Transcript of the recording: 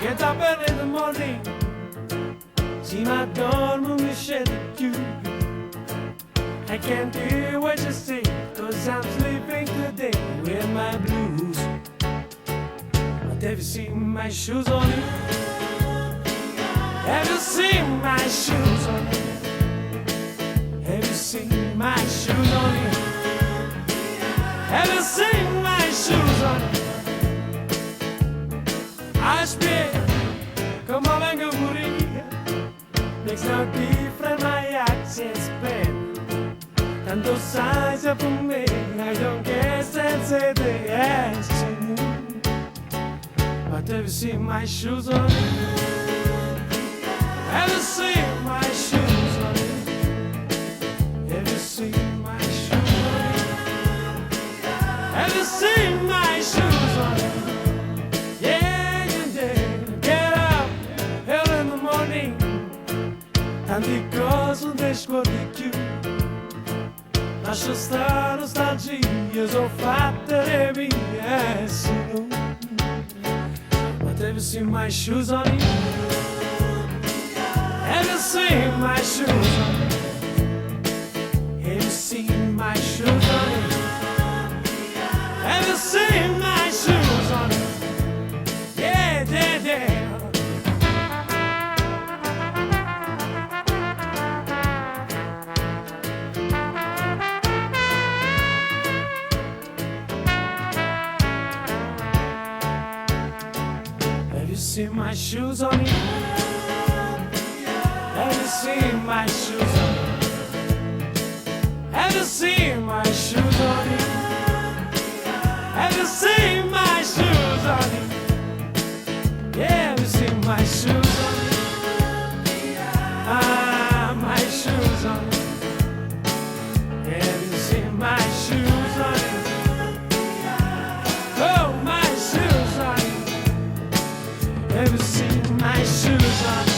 Get up early in the morning, see my dorm mi sceto cchiù. I can't hear what you say, 'cause I'm sleeping today with my blues. But have you seen my shoes on you? Have you seen my shoes on you? Have you seen my shoes on you? Have you seen my shoes on you? Aspetta, come vengo pure, makes no difference my accent spent. Tanto ssaje per me, I don't care senza te, but have you seen my shoes on you? Have you seen my shoes on you? Have you seen my shoes on you? Have you seen my shoes on you? Yeah, you did. Get up early in the morning, tante cose, scuorde, cchiù. Lascia stare nustalgia, sono fatte mie, but have you seen my shoes on you? Have you seen my shoes on you? Have you seen my shoes on you? Have you seen my shoes on you? Yeah, yeah, yeah. Have you seen my shoes on you? Have you seen my shoes on you? Have you seen my shoes on you? Have you seen my shoes on you? Yeah, have you seen my shoes on you? Ah, my shoes on you. Yeah, have you seen my shoes on you? Oh, my shoes on you. Have you seen my shoes on you?